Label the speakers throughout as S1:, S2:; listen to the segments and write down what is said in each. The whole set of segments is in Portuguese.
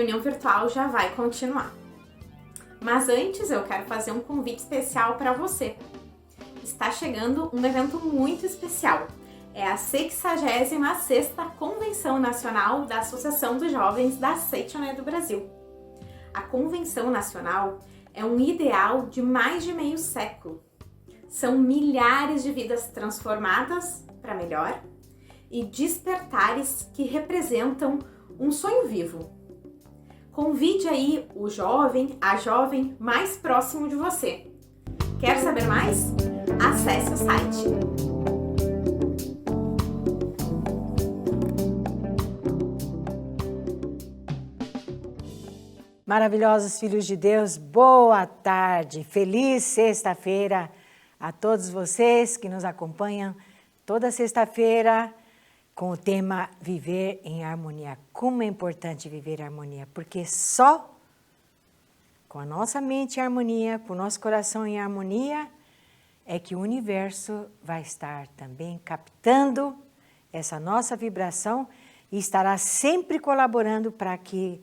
S1: reunião virtual já vai continuar. Mas antes eu quero fazer um convite especial para você. Está chegando um evento muito especial. É a 66ª Convenção Nacional da Associação dos Jovens da Seichoné do Brasil. A Convenção Nacional é um ideal de mais de meio século. São milhares de vidas transformadas para melhor e despertares que representam um sonho vivo. Convide aí o jovem, a jovem mais próximo de você. Quer saber mais? Acesse o site.
S2: Maravilhosos filhos de Deus, boa tarde, feliz sexta-feira a todos vocês que nos acompanham toda sexta-feira com o tema Viver em Harmonia. Como é importante viver em harmonia, porque só com a nossa mente em harmonia, com o nosso coração em harmonia, é que o universo vai estar também captando essa nossa vibração e estará sempre colaborando para que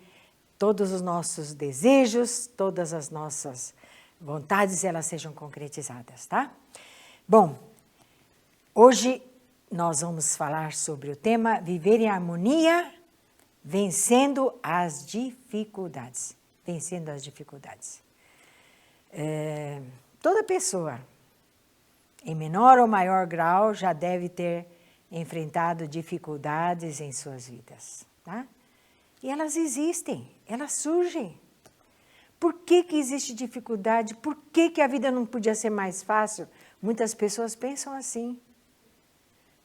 S2: todos os nossos desejos, todas as nossas vontades, elas sejam concretizadas, tá? Bom, hoje nós vamos falar sobre o tema Viver em Harmonia, vencendo as dificuldades. Vencendo as dificuldades. Toda pessoa, em menor ou maior grau, já deve ter enfrentado dificuldades em suas vidas, tá? E elas existem, elas surgem. Por que existe dificuldade? Por que a vida não podia ser mais fácil? Muitas pessoas pensam assim.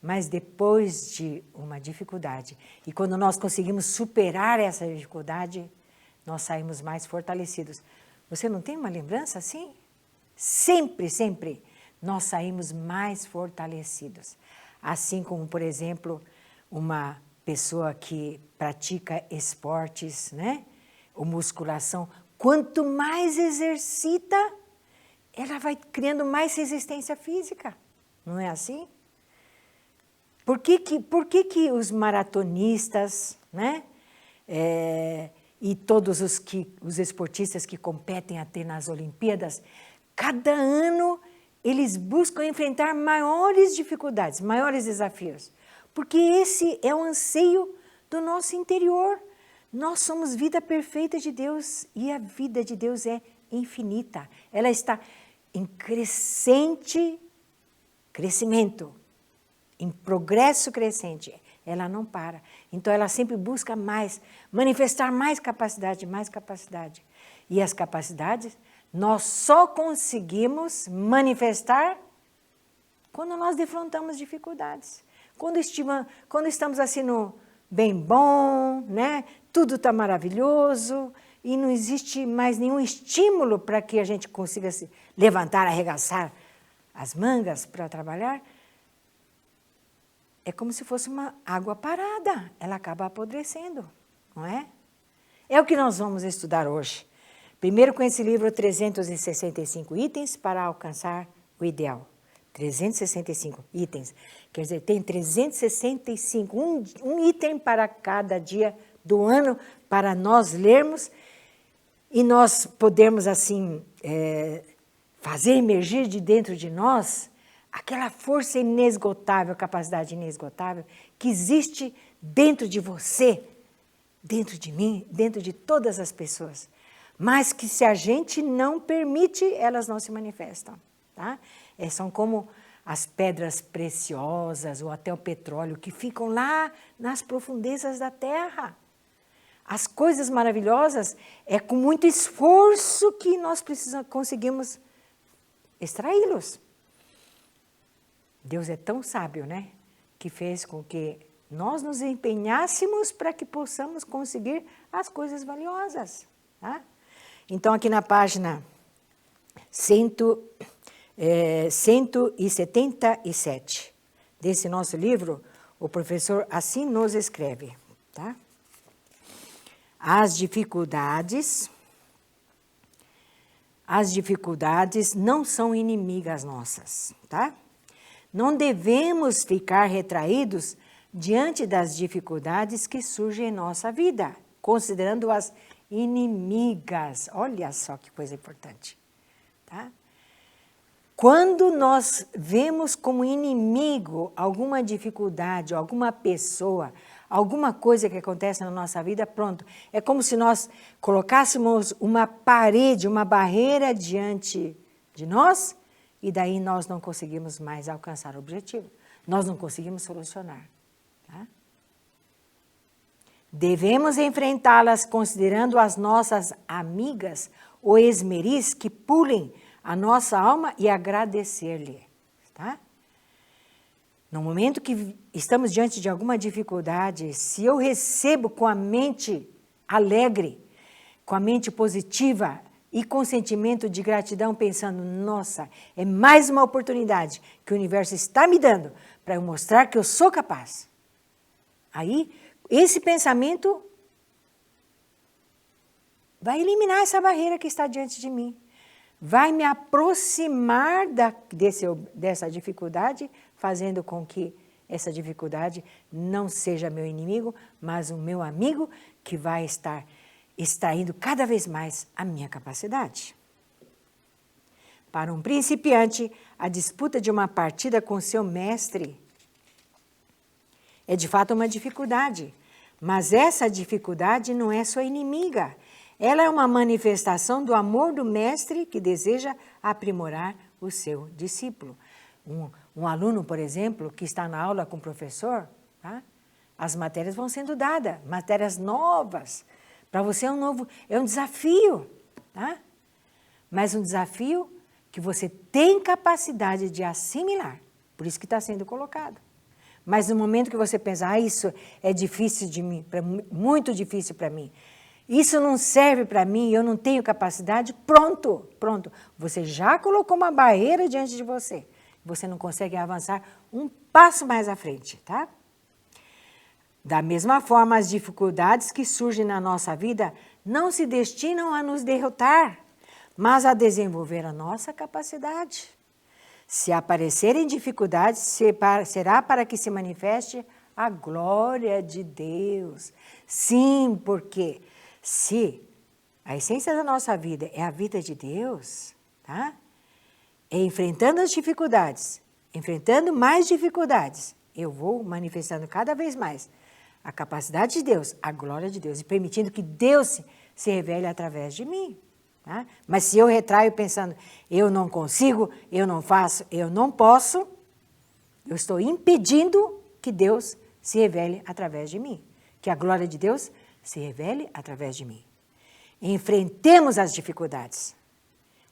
S2: Mas depois de uma dificuldade, e quando nós conseguimos superar essa dificuldade, nós saímos mais fortalecidos. Você não tem uma lembrança assim? Sempre, sempre, nós saímos mais fortalecidos. Assim como, por exemplo, uma pessoa que pratica esportes, né? Ou musculação, quanto mais exercita, ela vai criando mais resistência física. Não é assim? Por que os maratonistas, né? E todos os esportistas que competem até nas Olimpíadas, cada ano eles buscam enfrentar maiores dificuldades, maiores desafios? Porque esse é o anseio do nosso interior. Nós somos vida perfeita de Deus e a vida de Deus é infinita. Ela está em crescimento, em progresso crescente. Ela não para. Então, ela sempre busca mais, manifestar mais capacidade, mais capacidade. E as capacidades, nós só conseguimos manifestar quando nós defrontamos dificuldades. Quando estamos assim no bem bom, né? Tudo está maravilhoso e não existe mais nenhum estímulo para que a gente consiga se levantar, arregaçar as mangas para trabalhar. É como se fosse uma água parada, ela acaba apodrecendo, não é? É o que nós vamos estudar hoje. Primeiro com esse livro, 365 itens para alcançar o ideal. 365 itens, quer dizer, tem 365, um item para cada dia do ano para nós lermos e nós podermos assim fazer emergir de dentro de nós aquela força inesgotável, capacidade inesgotável que existe dentro de você, dentro de mim, dentro de todas as pessoas, mas que se a gente não permite, elas não se manifestam, tá? São como as pedras preciosas ou até o petróleo que ficam lá nas profundezas da terra. As coisas maravilhosas é com muito esforço que nós conseguimos extraí-los. Deus é tão sábio, né? Que fez com que nós nos empenhássemos para que possamos conseguir as coisas valiosas, tá? Então, aqui na página 177 desse nosso livro, o professor assim nos escreve, tá? As dificuldades não são inimigas nossas, tá? Não devemos ficar retraídos diante das dificuldades que surgem em nossa vida. considerando-as inimigas. Olha só que coisa importante. Tá? Quando nós vemos como inimigo alguma dificuldade, alguma pessoa, alguma coisa que acontece na nossa vida, pronto. É como se nós colocássemos uma parede, uma barreira diante de nós, e daí nós não conseguimos mais alcançar o objetivo. Nós não conseguimos solucionar. Tá? Devemos enfrentá-las considerando as nossas amigas ou esmeris que pulem a nossa alma e agradecer-lhe. Tá? No momento que estamos diante de alguma dificuldade, se eu recebo com a mente alegre, com a mente positiva e com sentimento de gratidão, pensando, nossa, é mais uma oportunidade que o universo está me dando para eu mostrar que eu sou capaz. Aí, esse pensamento vai eliminar essa barreira que está diante de mim. Vai me aproximar dessa dificuldade, fazendo com que essa dificuldade não seja meu inimigo, mas o meu amigo que vai estar extraindo cada vez mais a minha capacidade. Para um principiante, a disputa de uma partida com seu mestre é de fato uma dificuldade, mas essa dificuldade não é sua inimiga. Ela é uma manifestação do amor do mestre que deseja aprimorar o seu discípulo. Um aluno, por exemplo, que está na aula com o professor, tá? As matérias vão sendo dadas, matérias novas. Para você é um desafio, tá? Mas um desafio que você tem capacidade de assimilar. Por isso que está sendo colocado. Mas no momento que você pensa, isso é difícil de mim, muito difícil para mim, isso não serve para mim, eu não tenho capacidade, pronto. Você já colocou uma barreira diante de você. Você não consegue avançar um passo mais à frente, tá? Da mesma forma, as dificuldades que surgem na nossa vida não se destinam a nos derrotar, mas a desenvolver a nossa capacidade. Se aparecerem dificuldades, será para que se manifeste a glória de Deus. Sim, porque se a essência da nossa vida é a vida de Deus, tá? É enfrentando as dificuldades, enfrentando mais dificuldades, eu vou manifestando cada vez mais a capacidade de Deus, a glória de Deus, e permitindo que Deus se revele através de mim. Tá? Mas se eu retraio pensando, eu não consigo, eu não faço, eu não posso, eu estou impedindo que Deus se revele através de mim, que a glória de Deus se revele através de mim. Enfrentemos as dificuldades,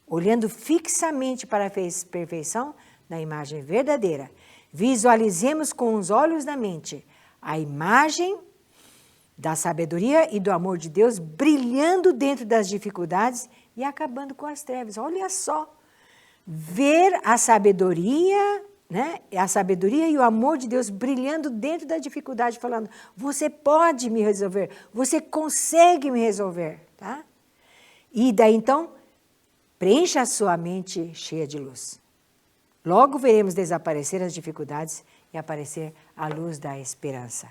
S2: olhando fixamente para a perfeição da imagem verdadeira. Visualizemos com os olhos da mente a imagem da sabedoria e do amor de Deus brilhando dentro das dificuldades e acabando com as trevas. Olha só, ver a sabedoria, né? A sabedoria e o amor de Deus brilhando dentro da dificuldade, falando, você pode me resolver, você consegue me resolver, tá? E daí então, preencha a sua mente cheia de luz. Logo veremos desaparecer as dificuldades e aparecer a luz da esperança.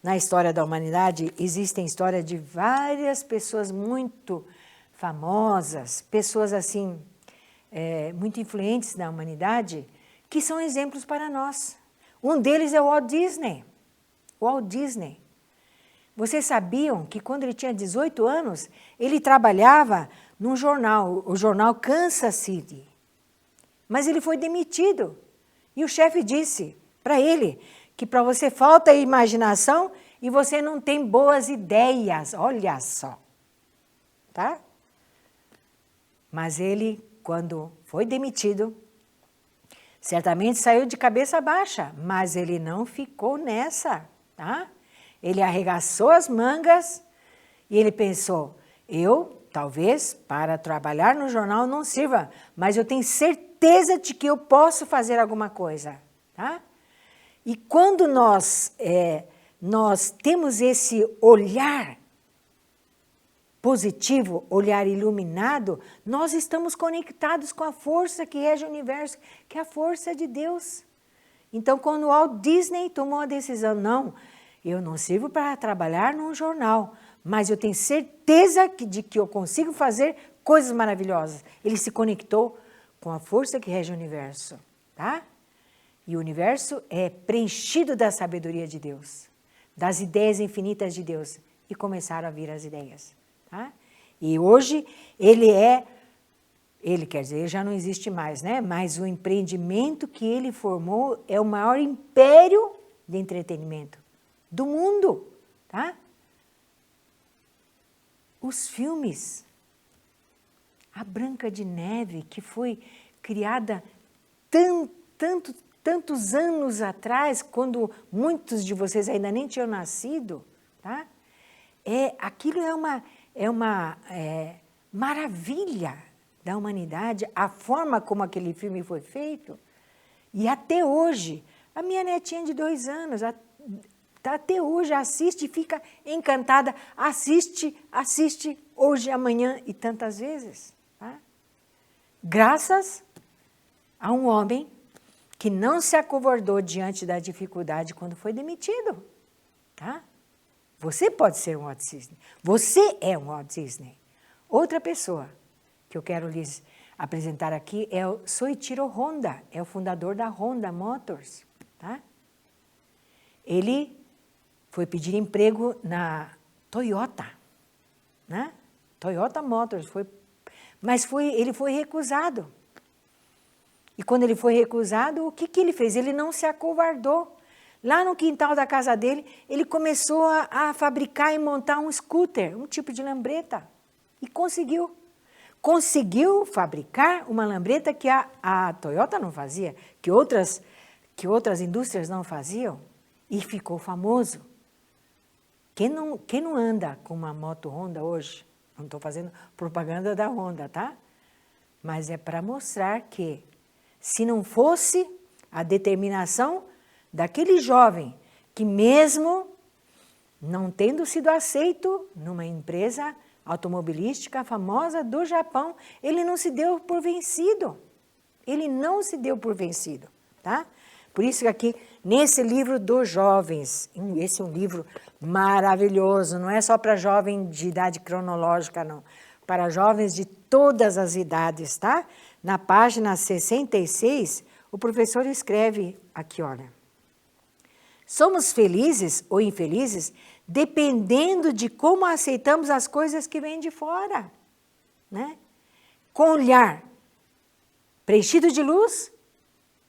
S2: Na história da humanidade, existem histórias de várias pessoas muito famosas, pessoas assim, muito influentes na humanidade, que são exemplos para nós. Um deles é o Walt Disney. Walt Disney. Vocês sabiam que quando ele tinha 18 anos, ele trabalhava num jornal, o jornal Kansas City. Mas ele foi demitido. E o chefe disse para ele que para você falta imaginação e você não tem boas ideias. Olha só. Tá? Mas ele, quando foi demitido, certamente saiu de cabeça baixa, mas ele não ficou nessa, tá? Ele arregaçou as mangas e ele pensou, talvez, para trabalhar no jornal não sirva, mas eu tenho certeza de que eu posso fazer alguma coisa, tá? E quando nós temos esse olhar positivo, olhar iluminado, nós estamos conectados com a força que rege o universo, que é a força de Deus. Então, quando Walt Disney tomou a decisão, não, eu não sirvo para trabalhar num jornal, mas eu tenho certeza de que eu consigo fazer coisas maravilhosas. Ele se conectou com a força que rege o universo, tá? E o universo é preenchido da sabedoria de Deus, das ideias infinitas de Deus. E começaram a vir as ideias, tá? E hoje ele quer dizer, ele já não existe mais, né? Mas o empreendimento que ele formou é o maior império de entretenimento do mundo, tá? Os filmes, a Branca de Neve, que foi criada tantos anos atrás, quando muitos de vocês ainda nem tinham nascido, tá? Aquilo é uma maravilha da humanidade, a forma como aquele filme foi feito. E até hoje, a minha netinha de 2 anos, até hoje assiste e fica encantada, assiste hoje, amanhã e tantas vezes. Tá? Graças a um homem que não se acovardou diante da dificuldade quando foi demitido. Tá? Você pode ser um Walt Disney. Você é um Walt Disney. Outra pessoa que eu quero lhes apresentar aqui é o Soichiro Honda, é o fundador da Honda Motors. Tá? Ele foi pedir emprego na Toyota, né? Toyota Motors, mas ele foi recusado. E quando ele foi recusado, o que ele fez? Ele não se acovardou. Lá no quintal da casa dele, ele começou a fabricar e montar um scooter, um tipo de lambreta. E conseguiu. Conseguiu fabricar uma lambreta que a Toyota não fazia, que outras indústrias não faziam, e ficou famoso. Quem não anda com uma moto Honda hoje? Não estou fazendo propaganda da Honda, tá? Mas é para mostrar que, se não fosse a determinação daquele jovem que, mesmo não tendo sido aceito numa empresa automobilística famosa do Japão, ele não se deu por vencido. Ele não se deu por vencido, tá? Por isso que aqui, nesse livro dos jovens, esse é um livro maravilhoso, não é só para jovem de idade cronológica, não. Para jovens de todas as idades, tá? Na página 66, o professor escreve aqui, olha. Somos felizes ou infelizes dependendo de como aceitamos as coisas que vêm de fora, né? Com o olhar preenchido de luz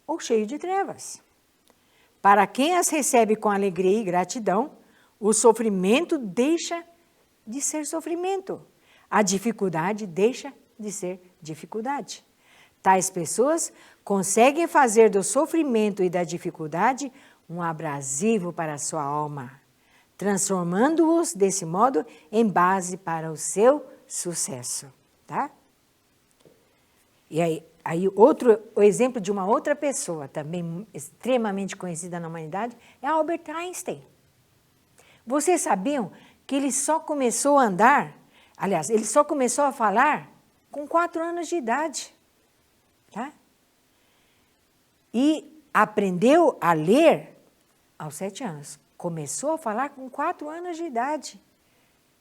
S2: ou cheio de trevas. Para quem as recebe com alegria e gratidão, o sofrimento deixa de ser sofrimento. A dificuldade deixa de ser dificuldade. Tais pessoas conseguem fazer do sofrimento e da dificuldade um abrasivo para a sua alma, transformando-os, desse modo, em base para o seu sucesso. Tá? E aí o exemplo de uma outra pessoa, também extremamente conhecida na humanidade, é Albert Einstein. Vocês sabiam que ele só começou a andar, aliás, ele só começou a falar com 4 anos de idade. Tá? E aprendeu a ler aos 7 anos. Começou a falar com 4 anos de idade.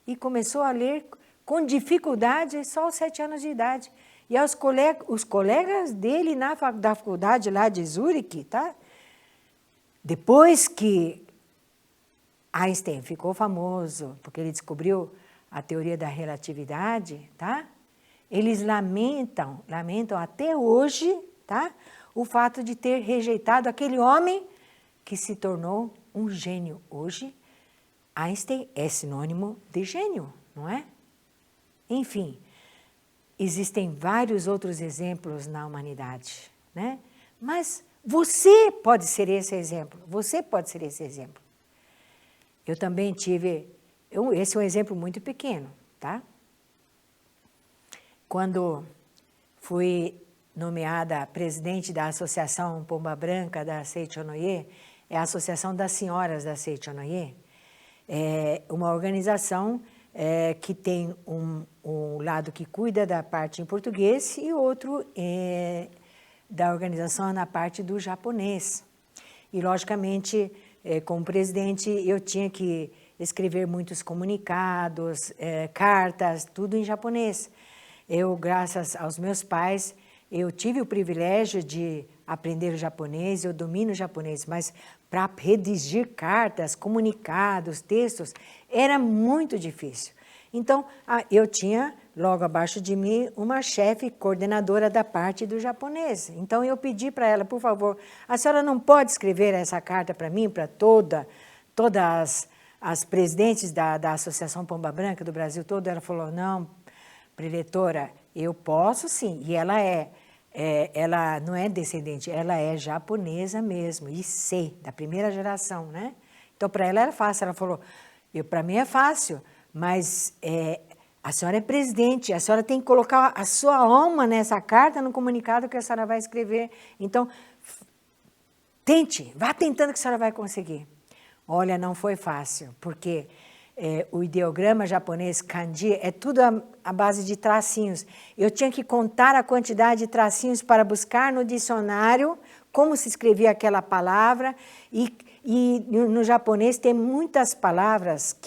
S2: E começou a ler com dificuldade só aos 7 anos de idade. E os colegas dele da faculdade lá de Zurique, tá? Depois que Einstein ficou famoso, porque ele descobriu a teoria da relatividade, tá? Eles lamentam até hoje, tá? O fato de ter rejeitado aquele homem que se tornou um gênio. Hoje, Einstein é sinônimo de gênio, não é? Enfim, existem vários outros exemplos na humanidade, né? Mas você pode ser esse exemplo, você pode ser esse exemplo. Eu também esse é um exemplo muito pequeno, tá? Quando fui nomeada presidente da Associação Pomba Branca da Seichonoye, é a Associação das Senhoras da Seichonoye, é uma organização que tem um lado que cuida da parte em português e outro da organização na parte do japonês. E, logicamente, como presidente, eu tinha que escrever muitos comunicados, cartas, tudo em japonês. Eu, graças aos meus pais, eu tive o privilégio de aprender o japonês, eu domino o japonês, mas para redigir cartas, comunicados, textos, era muito difícil. Então, eu tinha, logo abaixo de mim, uma chefe coordenadora da parte do japonês. Então, eu pedi para ela, por favor, a senhora não pode escrever essa carta para mim, para todas as presidentes da Associação Pomba Branca do Brasil todo? Ela falou, não, preletora, eu posso sim. E ela não é descendente, ela é japonesa mesmo, Issei, da primeira geração, né? Então, para ela era fácil. Ela falou, para mim é fácil, mas a senhora é presidente, a senhora tem que colocar a sua alma nessa carta, no comunicado que a senhora vai escrever. Então, tente, vá tentando que a senhora vai conseguir. Olha, não foi fácil, porque o ideograma japonês, kanji, é tudo à base de tracinhos. Eu tinha que contar a quantidade de tracinhos para buscar no dicionário como se escrevia aquela palavra. E no japonês tem muitas palavras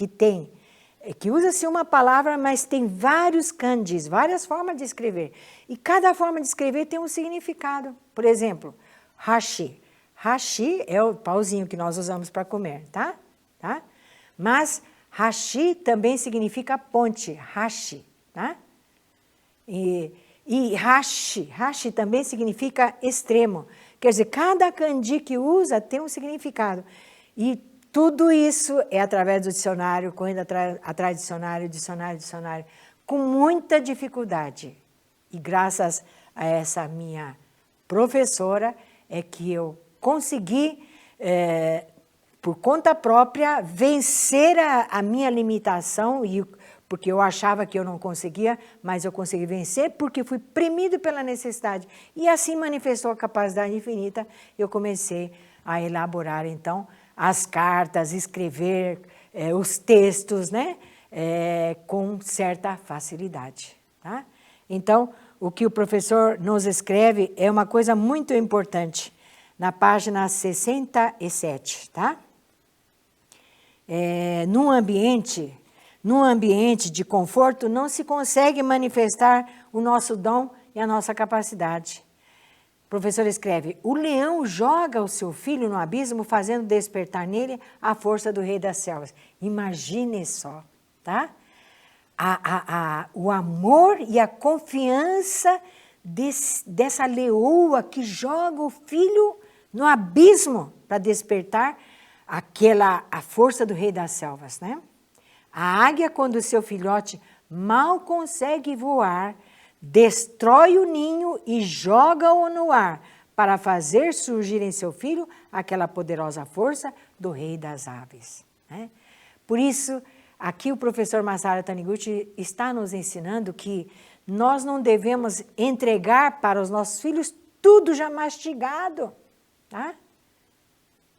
S2: que usa-se uma palavra, mas tem vários kanjis, várias formas de escrever. E cada forma de escrever tem um significado. Por exemplo, hashi. Hashi é o pauzinho que nós usamos para comer, tá? Mas hashi também significa ponte, hashi, tá? E hashi também significa extremo. Quer dizer, cada kanji que usa tem um significado. E tudo isso é através do dicionário, correndo atrás do dicionário, com muita dificuldade. E graças a essa minha professora é que eu consegui, por conta própria, vencer a minha limitação, porque eu achava que eu não conseguia, mas eu consegui vencer porque fui premido pela necessidade. E assim manifestou a capacidade infinita, eu comecei a elaborar, então, as cartas, escrever os textos, né, com certa facilidade. Tá? Então, o que o professor nos escreve é uma coisa muito importante, na página 67. Tá? Num ambiente de conforto, não se consegue manifestar o nosso dom e a nossa capacidade. O professor escreve, o leão joga o seu filho no abismo, fazendo despertar nele a força do rei das selvas. Imagine só, tá? O amor e a confiança dessa leoa que joga o filho no abismo para despertar a força do rei das selvas, né? A águia, quando o seu filhote mal consegue voar, destrói o ninho e joga-o no ar para fazer surgir em seu filho aquela poderosa força do rei das aves. Né? Por isso, aqui o professor Masaru Taniguchi está nos ensinando que nós não devemos entregar para os nossos filhos tudo já mastigado. Tá?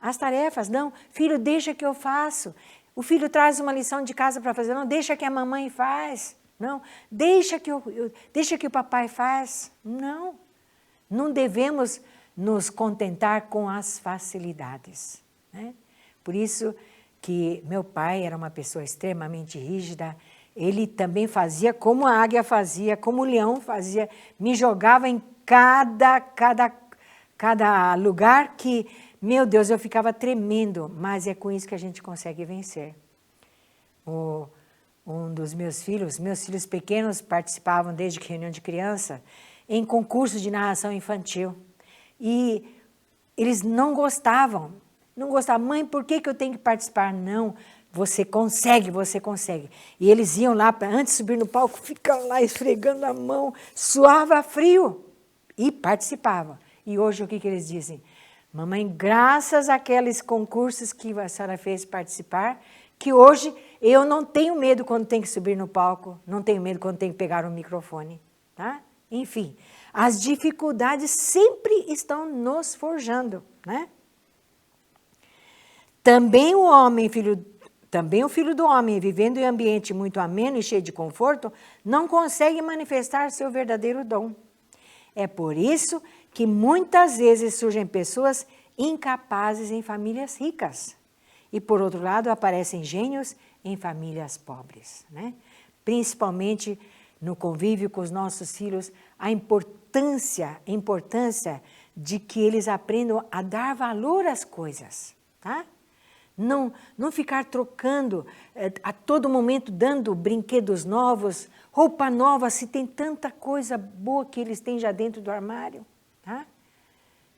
S2: As tarefas, não, filho, deixa que eu faço. O filho traz uma lição de casa para fazer, não, deixa que a mamãe faz. Não, deixa que o papai faz. Não devemos nos contentar com as facilidades. Né? Por isso que meu pai era uma pessoa extremamente rígida, ele também fazia como a águia fazia, como o leão fazia, me jogava em cada lugar que, meu Deus, eu ficava tremendo, mas é com isso que a gente consegue vencer. Um dos meus filhos pequenos participavam desde que reunião de criança em concursos de narração infantil. E eles não gostavam. Mãe, por que eu tenho que participar? Não, você consegue. E eles iam lá, antes de subir no palco, ficavam lá esfregando a mão, suava frio e participavam. E hoje o que eles dizem? Mamãe, graças àqueles concursos que a senhora fez participar, que hoje eu não tenho medo quando tem que subir no palco, não tenho medo quando tem que pegar o microfone. Tá? Enfim, as dificuldades sempre estão nos forjando. Né? Também o filho do homem, vivendo em ambiente muito ameno e cheio de conforto, não consegue manifestar seu verdadeiro dom. É por isso que muitas vezes surgem pessoas incapazes em famílias ricas. E, por outro lado, aparecem gênios em famílias pobres, né? Principalmente no convívio com os nossos filhos, a importância de que eles aprendam a dar valor às coisas, tá? Não ficar trocando a todo momento, dando brinquedos novos, roupa nova, se tem tanta coisa boa que eles têm já dentro do armário, tá?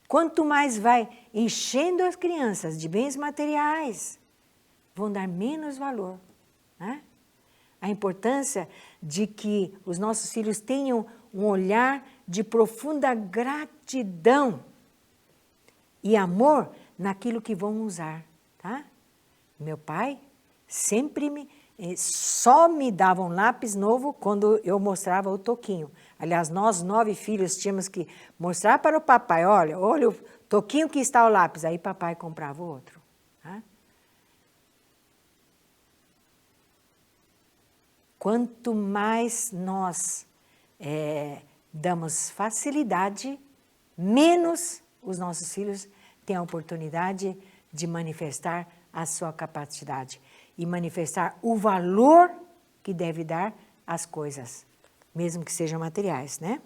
S2: Quanto mais vai enchendo as crianças de bens materiais, vão dar menos valor, né? A importância de que os nossos filhos tenham um olhar de profunda gratidão e amor naquilo que vão usar, tá? Meu pai sempre só me dava um lápis novo quando eu mostrava o toquinho. Aliás, nós 9 filhos tínhamos que mostrar para o papai, olha o toquinho que está o lápis, aí papai comprava o outro, tá? Quanto mais nós damos facilidade, menos os nossos filhos têm a oportunidade de manifestar a sua capacidade e manifestar o valor que deve dar às coisas, mesmo que sejam materiais, né?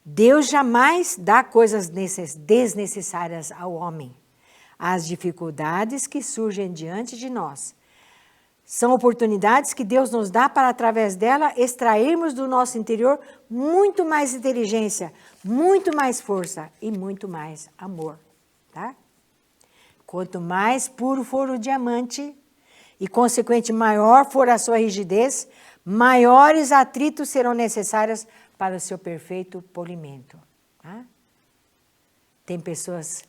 S2: Deus jamais dá coisas desnecessárias ao homem. As dificuldades que surgem diante de nós são oportunidades que Deus nos dá para, através dela, extrairmos do nosso interior muito mais inteligência, muito mais força e muito mais amor, tá? Quanto mais puro for o diamante e, consequente, maior for a sua rigidez, maiores atritos serão necessários para o seu perfeito polimento, tá? Tem pessoas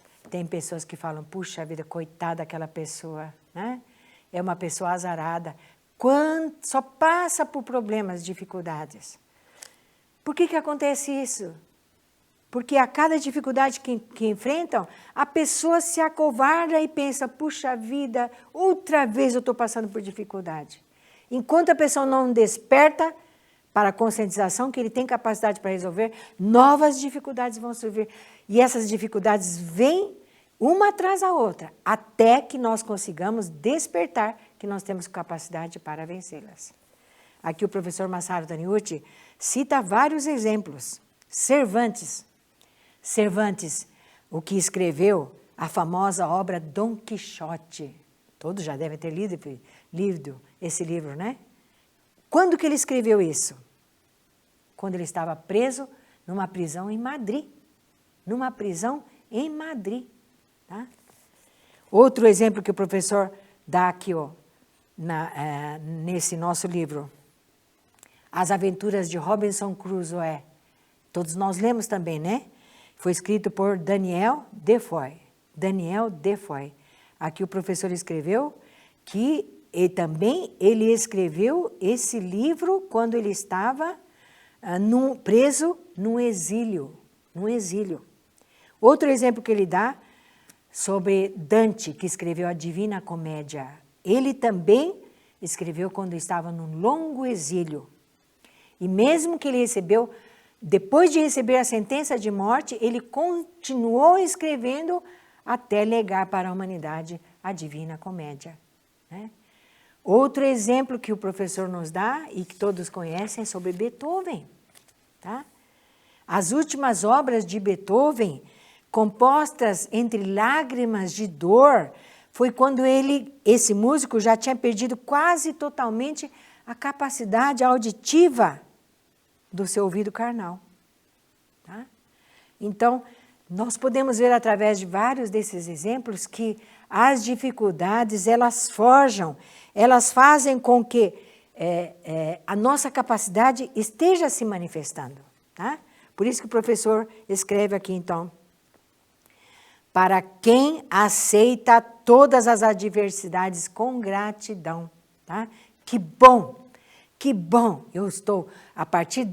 S2: que falam, puxa vida, coitada daquela pessoa, né? É uma pessoa azarada, só passa por problemas, dificuldades. Por que acontece isso? Porque a cada dificuldade que enfrentam, a pessoa se acovarda e pensa, puxa vida, outra vez eu estou passando por dificuldade. Enquanto a pessoa não desperta para a conscientização que ele tem capacidade para resolver, novas dificuldades vão surgir. E essas dificuldades vêm uma atrás da outra, até que nós consigamos despertar que nós temos capacidade para vencê-las. Aqui o professor Masaru Taniguchi cita vários exemplos. Cervantes, o que escreveu a famosa obra Dom Quixote. Todos já devem ter lido esse livro, né? Quando que ele escreveu isso? Quando ele estava preso numa prisão em Madrid. Tá? Outro exemplo que o professor dá aqui, nesse nosso livro, As Aventuras de Robinson Crusoe. Todos nós lemos também, né? Foi escrito por Daniel Defoe. Aqui o professor escreveu que ele escreveu esse livro quando ele estava preso no exílio. Outro exemplo que ele dá sobre Dante, que escreveu a Divina Comédia. Ele também escreveu quando estava num longo exílio. E mesmo que ele recebeu, depois de receber a sentença de morte, ele continuou escrevendo até legar para a humanidade a Divina Comédia, né? Outro exemplo que o professor nos dá e que todos conhecem é sobre Beethoven, tá? As últimas obras de Beethoven, compostas entre lágrimas de dor, foi quando esse músico já tinha perdido quase totalmente a capacidade auditiva do seu ouvido carnal, tá? Então, nós podemos ver através de vários desses exemplos que as dificuldades, elas forjam, elas fazem com que a nossa capacidade esteja se manifestando, tá? Por isso que o professor escreve aqui, então, para quem aceita todas as adversidades com gratidão, tá? Que bom, eu estou, a partir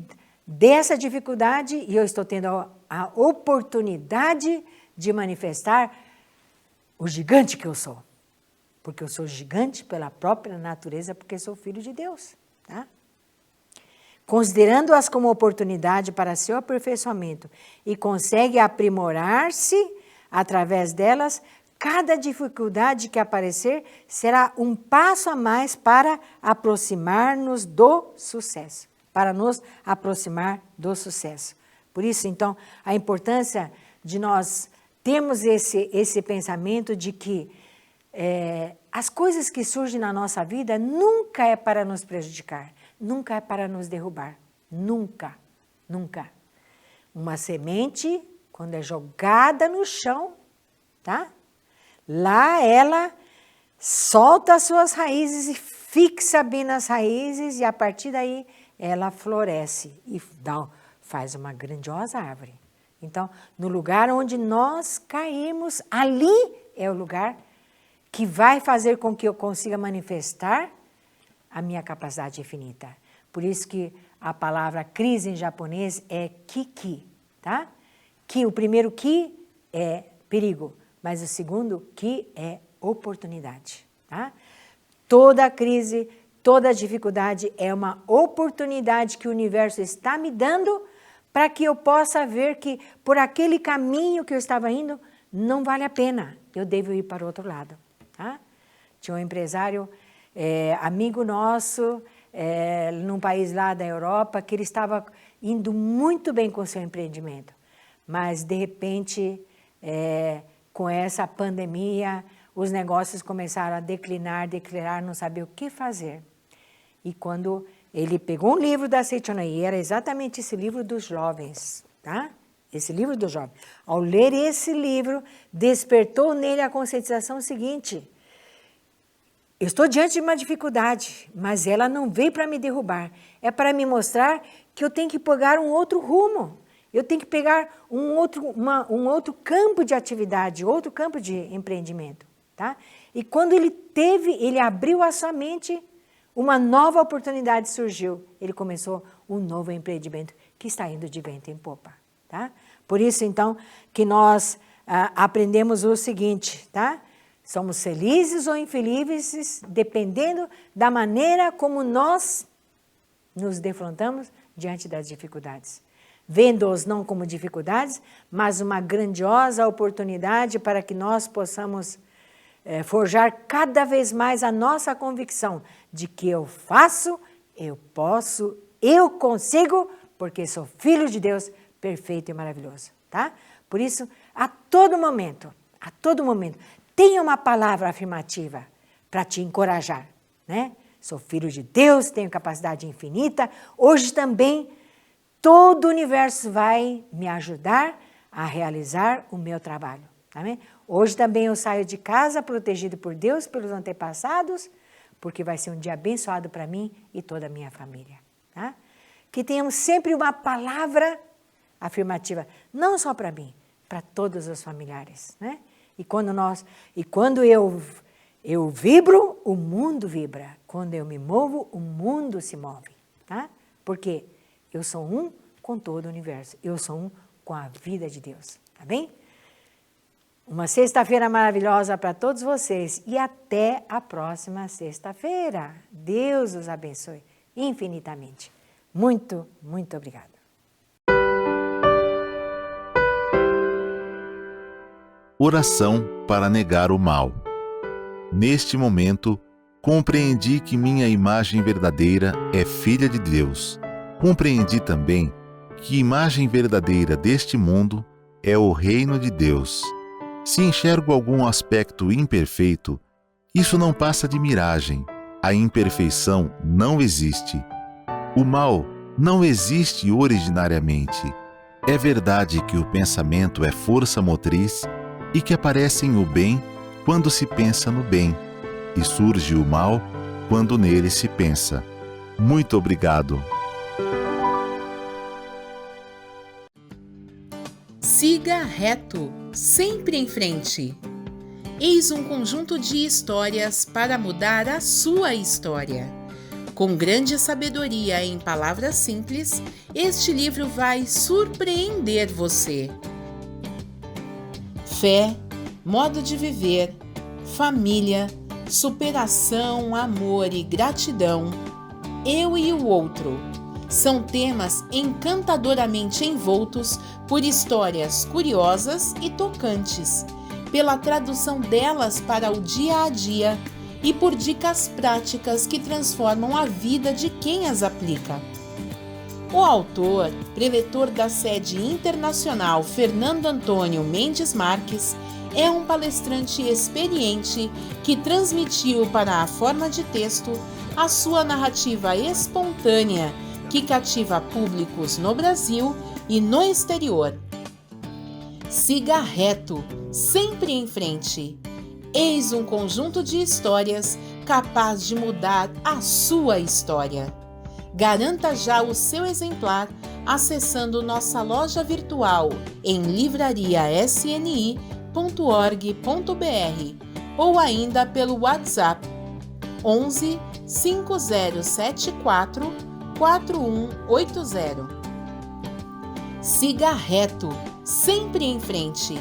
S2: dessa dificuldade, e eu estou tendo a oportunidade de manifestar o gigante que eu sou. Porque eu sou gigante pela própria natureza, porque sou filho de Deus, tá? Considerando-as como oportunidade para seu aperfeiçoamento e consegue aprimorar-se através delas, cada dificuldade que aparecer será um passo a mais para aproximar-nos do sucesso. Para nos aproximar do sucesso. Por isso, então, a importância de nós termos esse pensamento de que as coisas que surgem na nossa vida nunca é para nos prejudicar, nunca é para nos derrubar. Nunca, nunca. Uma semente, quando é jogada no chão, tá? Lá ela solta as suas raízes e fixa bem nas raízes e a partir daí ela floresce e faz uma grandiosa árvore. Então, no lugar onde nós caímos, ali é o lugar que vai fazer com que eu consiga manifestar a minha capacidade infinita. Por isso que a palavra crise em japonês é kiki, tá? Que o primeiro ki é perigo, mas o segundo ki é oportunidade, tá? Toda crise, toda dificuldade é uma oportunidade que o universo está me dando para que eu possa ver que por aquele caminho que eu estava indo não vale a pena, eu devo ir para o outro lado. Tá? Tinha um empresário, amigo nosso, num país lá da Europa, que ele estava indo muito bem com o seu empreendimento, mas de repente, com essa pandemia, os negócios começaram a declinar, não sabia o que fazer. E quando ele pegou um livro da Seichono, e era exatamente esse livro dos jovens, tá? Esse livro dos jovens. Ao ler esse livro, despertou nele a conscientização seguinte: eu estou diante de uma dificuldade, mas ela não veio para me derrubar. É para me mostrar que eu tenho que pegar um outro rumo. Eu tenho que pegar um outro campo de atividade, outro campo de empreendimento, tá? E quando ele abriu a sua mente, uma nova oportunidade surgiu. Ele começou um novo empreendimento que está indo de vento em popa, tá? Por isso, então, que nós aprendemos o seguinte, tá? Somos felizes ou infelizes dependendo da maneira como nós nos defrontamos diante das dificuldades. Vendo-os não como dificuldades, mas uma grandiosa oportunidade para que nós possamos forjar cada vez mais a nossa convicção de que eu faço, eu posso, eu consigo, porque sou filho de Deus perfeito e maravilhoso, tá? Por isso, a todo momento, tenha uma palavra afirmativa para te encorajar, né? Sou filho de Deus, tenho capacidade infinita. Hoje também todo o universo vai me ajudar a realizar o meu trabalho, tá bem? Hoje também eu saio de casa protegido por Deus, pelos antepassados, porque vai ser um dia abençoado para mim e toda a minha família, tá? Que tenhamos sempre uma palavra afirmativa, não só para mim, para todos os familiares, né? E quando eu vibro, o mundo vibra. Quando eu me movo, o mundo se move, tá? Porque eu sou um com todo o universo. Eu sou um com a vida de Deus, tá bem? Uma sexta-feira maravilhosa para todos vocês e até a próxima sexta-feira. Deus os abençoe infinitamente. Muito, muito obrigada.
S3: Oração para negar o mal. Neste momento, compreendi que minha imagem verdadeira é filha de Deus. Compreendi também que a imagem verdadeira deste mundo é o reino de Deus. Se enxergo algum aspecto imperfeito, isso não passa de miragem. A imperfeição não existe. O mal não existe originariamente. É verdade que o pensamento é força motriz e que aparecem o bem quando se pensa no bem, e surge o mal quando nele se pensa. Muito obrigado.
S4: Siga reto, sempre em frente. Eis um conjunto de histórias para mudar a sua história. Com grande sabedoria em palavras simples, este livro vai surpreender você. Fé, modo de viver, família, superação, amor e gratidão, eu e o outro. São temas encantadoramente envoltos por histórias curiosas e tocantes, pela tradução delas para o dia a dia e por dicas práticas que transformam a vida de quem as aplica. O autor, preletor da sede internacional Fernando Antônio Mendes Marques, é um palestrante experiente que transmitiu para a forma de texto a sua narrativa espontânea, que cativa públicos no Brasil e no exterior. Siga reto, sempre em frente. Eis um conjunto de histórias capaz de mudar a sua história. Garanta já o seu exemplar acessando nossa loja virtual em livrariasni.org.br ou ainda pelo WhatsApp 11 5074 4180. Siga reto, sempre em frente.